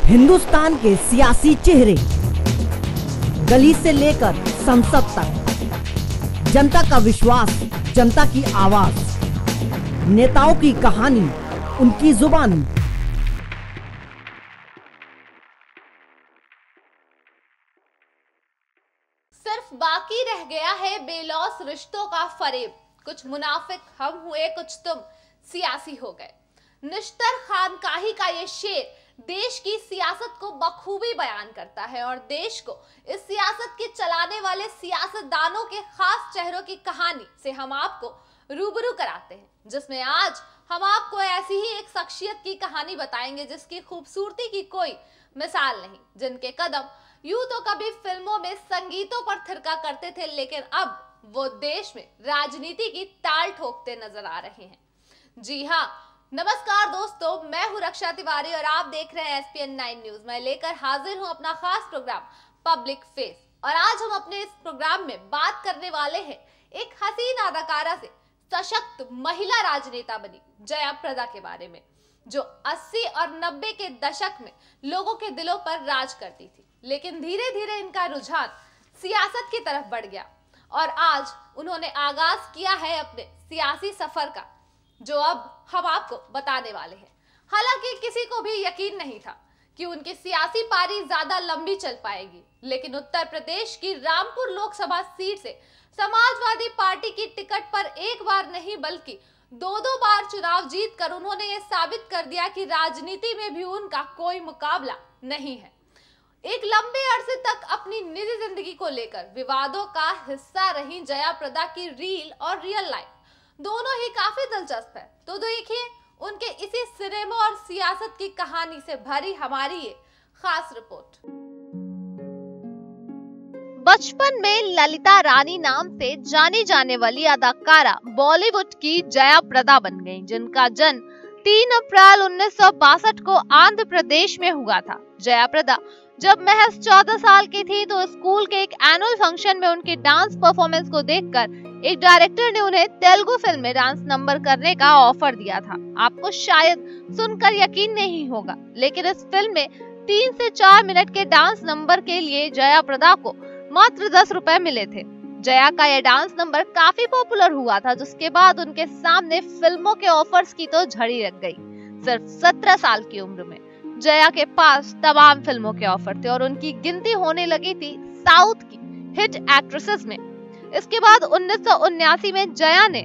हिंदुस्तान के सियासी चेहरे, गली से लेकर संसद तक, जनता का विश्वास, जनता की आवाज, नेताओं की कहानी, उनकी जुबानी। सिर्फ बाकी रह गया है बेलौस रिश्तों का फरेब। कुछ मुनाफिक हम हुए, कुछ तुम सियासी हो गए। निश्तर खानकाही का ये शेर देश की सियासत को बखूबी बयान करता है और देश को इस सियासत के चलाने वाले सियासतदानों के खास चेहरों की कहानी से हम आपको रूबरू कराते हैं, जिसमें आज हम आपको ऐसी ही एक शख्सियत की कहानी बताएंगे जिसकी खूबसूरती की कोई मिसाल नहीं, जिनके कदम यूं तो कभी फिल्मों में संगीतों पर थिरका करते थे, लेकिन अब वो देश में राजनीति की ताल ठोकते नजर आ रहे हैं। जी हाँ, नमस्कार दोस्तों, मैं हूं रक्षा तिवारी और आप देख रहे हैं SPN 9 न्यूज। मैं लेकर हाजिर हूं अपना खास प्रोग्राम पब्लिक फेस, और आज हम अपने इस प्रोग्राम में बात करने वाले हैं एक हसीन अदाकारा से सशक्त महिला राजनेता बनी जया प्रदा के बारे में, जो 80 और 90 के दशक में लोगों के दिलों पर राज करती थी। लेकिन धीरे धीरे इनका रुझान सियासत की तरफ बढ़ गया और आज उन्होंने आगाज किया है अपने सियासी सफर का, जो अब हम आपको बताने वाले हैं। हालांकि किसी को भी यकीन नहीं था कि उनकी सियासी पारी ज्यादा लंबी चल पाएगी, लेकिन उत्तर प्रदेश की रामपुर लोकसभा सीट से समाजवादी पार्टी की टिकट पर एक बार नहीं बल्कि दो बार चुनाव जीतकर उन्होंने ये साबित कर दिया कि राजनीति में भी उनका कोई मुकाबला नहीं है। एक लंबे अरसे तक अपनी निजी जिंदगी को लेकर विवादों का हिस्सा रही जया प्रदा की रील और रियल लाइफ दोनों ही काफी दिलचस्प है। तो देखिए उनके इसी सिनेमा और सियासत की कहानी से भरी हमारी ये खास रिपोर्ट। बचपन में ललिता रानी नाम से जानी जाने वाली अदाकारा बॉलीवुड की जया प्रदा बन गईं, जिनका जन्म 3 अप्रैल 1962 को आंध्र प्रदेश में हुआ था। जया प्रदा जब महज 14 साल की थी तो स्कूल के एक एनुअल फंक्शन में उनके डांस परफॉर्मेंस को देखकर एक डायरेक्टर ने उन्हें तेलुगु फिल्म में डांस नंबर करने का ऑफर दिया था। आपको शायद सुनकर यकीन नहीं होगा, लेकिन इस फिल्म में 3 से 4 मिनट के डांस नंबर के लिए जया प्रदा को मात्र 10 रुपए मिले थे। जया का यह डांस नंबर काफी पॉपुलर हुआ था, जिसके बाद उनके सामने फिल्मों के ऑफर्स की तो झड़ी लग गई। सिर्फ 17 साल की उम्र में जया के पास तमाम फिल्मों के ऑफर थे और उनकी गिनती होने लगी थी साउथ की हिट एक्ट्रेसेस में। इसके बाद 1979 में जया ने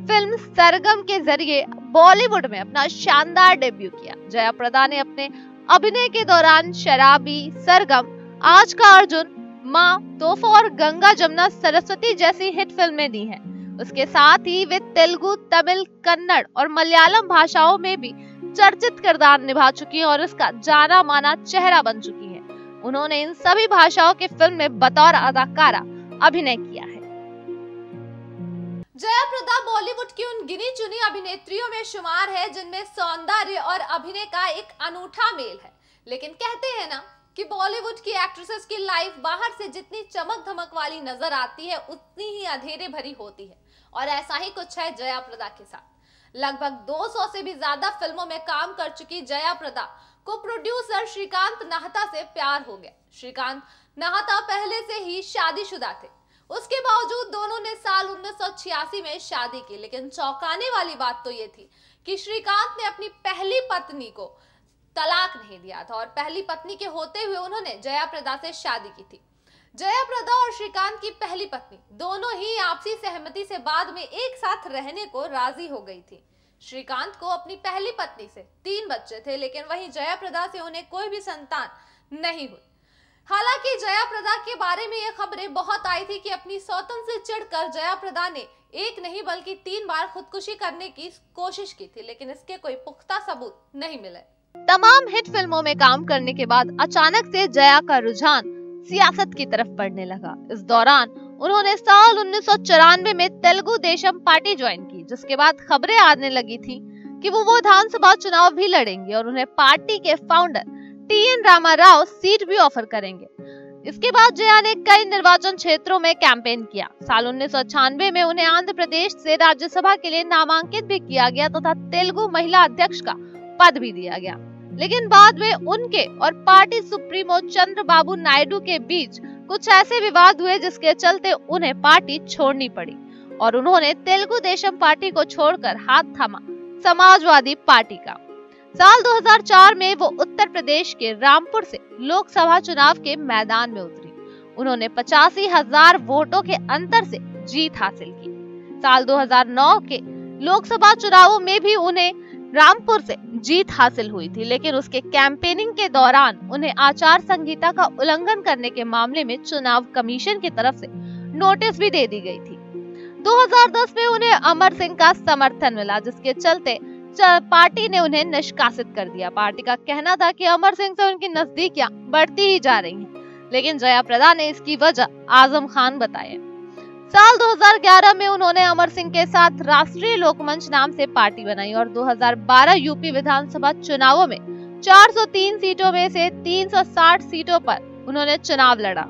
फिल्म सरगम के जरिए बॉलीवुड में अपना शानदार डेब्यू किया। जया प्रदा ने अपने अभिनय के दौरान शराबी, सरगम, आज का अर्जुन, माँ, तोहफा और गंगा जमुना सरस्वती जैसी हिट फिल्में दी हैं। उसके साथ ही वे तेलुगु, तमिल, कन्नड़ और मलयालम भाषाओं में भी चर्चित किरदार निभा चुकी हैं और इसका जाना माना चेहरा बन चुकी हैं। उन्होंने इन सभी भाषाओं की फिल्म में बतौर अदाकारा अभिनय किया है। जया प्रदा बॉलीवुड की उन गिनी चुनी अभिनेत्रियों में शुमार है जिनमें सौंदर्य और अभिनय का एक अनूठा मेल है। लेकिन कहते हैं ना कि बॉलीवुड की एक्ट्रेसेस की लाइफ बाहर से जितनी चमक धमक वाली नजर आती है उतनी ही अंधेरे भरी होती है, और ऐसा ही कुछ है जया प्रदा के साथ। लगभग 200 से भी ज्यादा फिल्मों में काम कर चुकी जया प्रदा को प्रोड्यूसर श्रीकांत नाहता से प्यार हो गया। श्रीकांत नाहता पहले से ही शादीशुदा थे, उसके बावजूद दोनों ने साल 1986 में शादी की। लेकिन चौंकाने वाली बात तो ये थी कि श्रीकांत ने अपनी पहली पत्नी को तलाक नहीं दिया था और पहली पत्नी के होते हुए उन्होंने जया प्रदा से शादी की थी। जया प्रदा और श्रीकांत की पहली पत्नी दोनों ही आपसी सहमति से बाद में एक साथ रहने को राजी हो गई थी। श्रीकांत को अपनी पहली पत्नी से 3 बच्चे थे, लेकिन वहीं जया प्रदा से उन्हें कोई भी संतान नहीं हुई। हालांकि जया प्रदा के बारे में ये खबरें बहुत आई थी कि अपनी सौतन से चिढ़कर जया प्रदा ने एक नहीं बल्कि 3 बार खुदकुशी करने की कोशिश की थी, लेकिन इसके कोई पुख्ता सबूत नहीं मिले। तमाम हिट फिल्मों में काम करने के बाद अचानक से जया का रुझान सियासत की तरफ बढ़ने लगा। इस दौरान उन्होंने साल 1994 में तेलुगु देशम पार्टी ज्वाइन की, जिसके बाद खबरें आने लगी थी कि वो विधानसभा चुनाव भी लड़ेंगे और उन्हें पार्टी के फाउंडर TN रामाराव सीट भी ऑफर करेंगे। इसके बाद जया ने कई निर्वाचन क्षेत्रों में कैंपेन किया। साल 1996 में उन्हें आंध्र प्रदेश से राज्यसभा के लिए नामांकित भी किया गया तथा तेलुगु महिला अध्यक्ष का पद भी दिया गया। लेकिन बाद में उनके और पार्टी सुप्रीमो चंद्रबाबू नायडू के बीच कुछ ऐसे विवाद हुए जिसके चलते उन्हें पार्टी छोड़नी पड़ी और उन्होंने तेलुगु देशम पार्टी को छोड़कर हाथ थामा समाजवादी पार्टी का। साल 2004 में वो उत्तर प्रदेश के रामपुर से लोकसभा चुनाव के मैदान में उतरी। उन्होंने 85,000 वोटों के अंतर से जीत हासिल की। साल 2009 के लोकसभा चुनावों में भी उन्हें रामपुर से जीत हासिल हुई थी, लेकिन उसके कैंपेनिंग के दौरान उन्हें आचार संहिता का उल्लंघन करने के मामले में चुनाव कमीशन की तरफ से नोटिस भी दे दी गई थी। 2010 में उन्हें अमर सिंह का समर्थन मिला, जिसके चलते पार्टी ने उन्हें निष्कासित कर दिया। पार्टी का कहना था कि अमर सिंह से उनकी नजदीकियां बढ़ती ही जा रही हैं, लेकिन जया प्रदा ने इसकी वजह आजम खान बताया। साल 2011 में उन्होंने अमर सिंह के साथ राष्ट्रीय लोकमंच नाम से पार्टी बनाई और 2012 यूपी विधानसभा चुनावों में 403 सीटों में से 360 सीटों पर उन्होंने चुनाव लड़ा,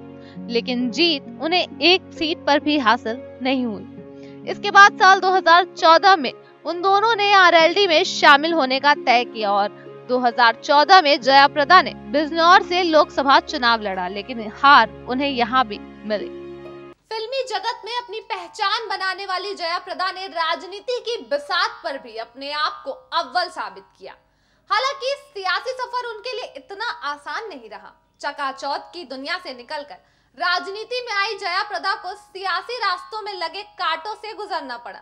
लेकिन जीत उन्हें एक सीट पर भी हासिल नहीं हुई। इसके बाद साल 2014 में उन दोनों ने आरएलडी में शामिल होने का तय किया और 2014 में जया प्रदा ने बिजनौर से लोकसभा चुनाव लड़ा, लेकिन हार उन्हें यहाँ भी मिली। फिल्मी जगत में अपनी पहचान बनाने वाली जया प्रदा ने राजनीति की बिसात पर भी अपने आप को अव्वल साबित किया। हालांकि सियासी सफर उनके लिए इतना आसान नहीं रहा। चकाचौंध की दुनिया से निकलकर राजनीति में आई जया प्रदा को सियासी रास्तों में लगे कांटों से गुजरना पड़ा।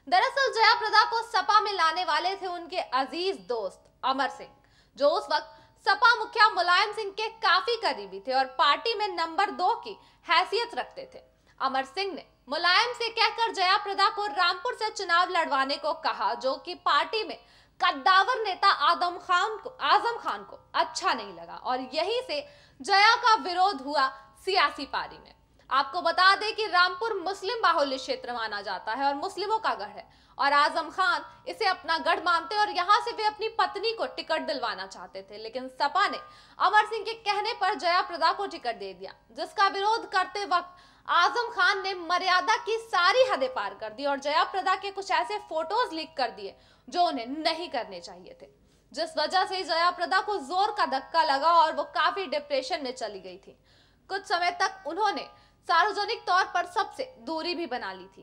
दरअसल जया प्रदा को सपा में लाने वाले थे उनके अजीज दोस्त अमर सिंह, जो उस वक्त सपा मुखिया मुलायम सिंह के काफी करीबी थे और पार्टी में नंबर 2 की हैसियत रखते थे। अमर सिंह ने मुलायम से कहकर जया प्रदा को रामपुर से चुनाव लड़वाने को कहा, जो कि पार्टी में कद्दावर नेता आजम खान को अच्छा नहीं लगा और यहीं से जया का विरोध हुआ सियासी पारी में। आपको बता दें कि रामपुर मुस्लिम बाहुल्य क्षेत्र माना जाता है और मुस्लिमों का गढ़ है और आजम खान इसे अपना गढ़ मानते और यहाँ से वे अपनी पत्नी को टिकट दिलवाना चाहते थे, लेकिन सपा ने अमर सिंह के कहने पर जया प्रदा को टिकट दे दिया, जिसका विरोध करते वक्त आजम खान ने मर्यादा की सारी हदें पार कर दी और जया प्रदा के कुछ ऐसे फोटोज लीक कर दिए जो उन्हें नहीं करने चाहिए थे, जिस वजह से जया प्रदा को जोर का धक्का लगा और वो काफी डिप्रेशन में चली गई थी। कुछ समय तक उन्होंने सार्वजनिक तौर पर सबसे दूरी भी बना ली थी।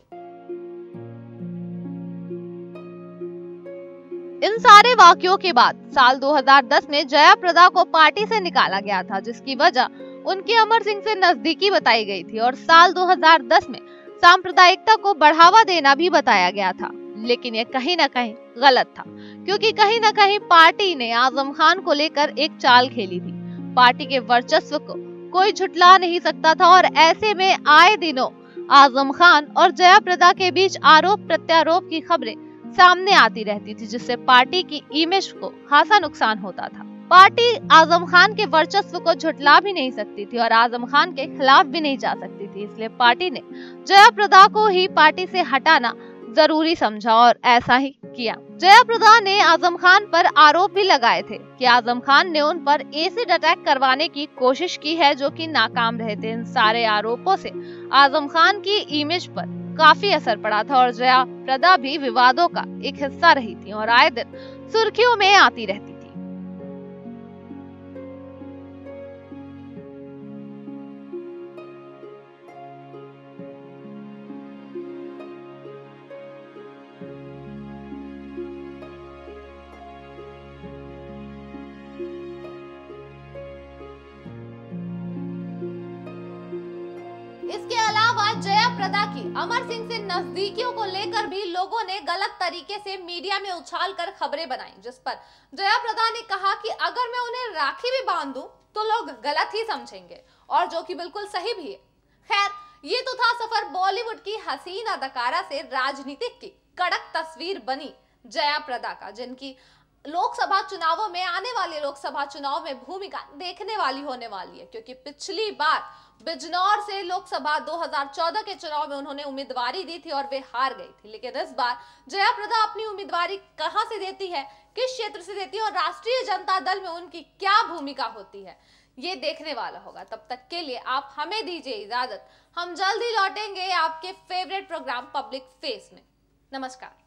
इन सारे वाकयों के बाद साल 2010 में जया प्रदा को पार्टी से निकाला गया था, जिसकी वजह उनके अमर सिंह से नजदीकी बताई गई थी और साल 2010 में सांप्रदायिकता को बढ़ावा देना भी बताया गया था, लेकिन ये कहीं न कहीं गलत था, क्योंकि कहीं न कहीं पार्टी ने आजम खान को लेकर एक चाल खेली थी। पार्टी के वर्चस्व को कोई झुटला नहीं सकता था और ऐसे में आए दिनों आजम खान और जया प्रदा के बीच आरोप प्रत्यारोप की खबरें सामने आती रहती थी, जिससे पार्टी की इमेज को खासा नुकसान होता था। पार्टी आजम खान के वर्चस्व को झुटला भी नहीं सकती थी और आजम खान के खिलाफ भी नहीं जा सकती थी, इसलिए पार्टी ने जया प्रदा को ही पार्टी से हटाना जरूरी समझा और ऐसा ही किया। जया प्रदा ने आजम खान पर आरोप भी लगाए थे कि आजम खान ने उन पर एसिड अटैक करवाने की कोशिश की है, जो कि नाकाम रहे थे। इन सारे आरोपों से आजम खान की इमेज पर काफी असर पड़ा था और जया प्रदा भी विवादों का एक हिस्सा रही थी और आए दिन सुर्खियों में आती रहती थी। इसके अलावा जया प्रदा की अमर सिंह से नजदीकियों को लेकर भी लोगों ने गलत तरीके से मीडिया में उछालकर खबरें बनाई, जिस पर जया प्रदा ने कहा कि अगर मैं उन्हें राखी भी बांध दूं तो लोग गलत ही समझेंगे, और जो कि बिल्कुल सही भी है। खैर, ये तो था सफर बॉलीवुड की हसीन अदाकारा से राजनीतिक की कड़क तस्वीर बनी जया प्रदा का, जिनकी लोकसभा चुनावों में आने वाले लोकसभा चुनाव में भूमिका देखने वाली होने वाली है, क्योंकि पिछली बार बिजनौर से लोकसभा 2014 के चुनाव में उन्होंने उम्मीदवारी दी थी और वे हार गई थी। लेकिन इस बार जया प्रदा अपनी उम्मीदवारी कहां से देती है, किस क्षेत्र से देती है और राष्ट्रीय जनता दल में उनकी क्या भूमिका होती है, ये देखने वाला होगा। तब तक के लिए आप हमें दीजिए इजाजत। हम जल्द ही लौटेंगे आपके फेवरेट प्रोग्राम पब्लिक फेस में। नमस्कार।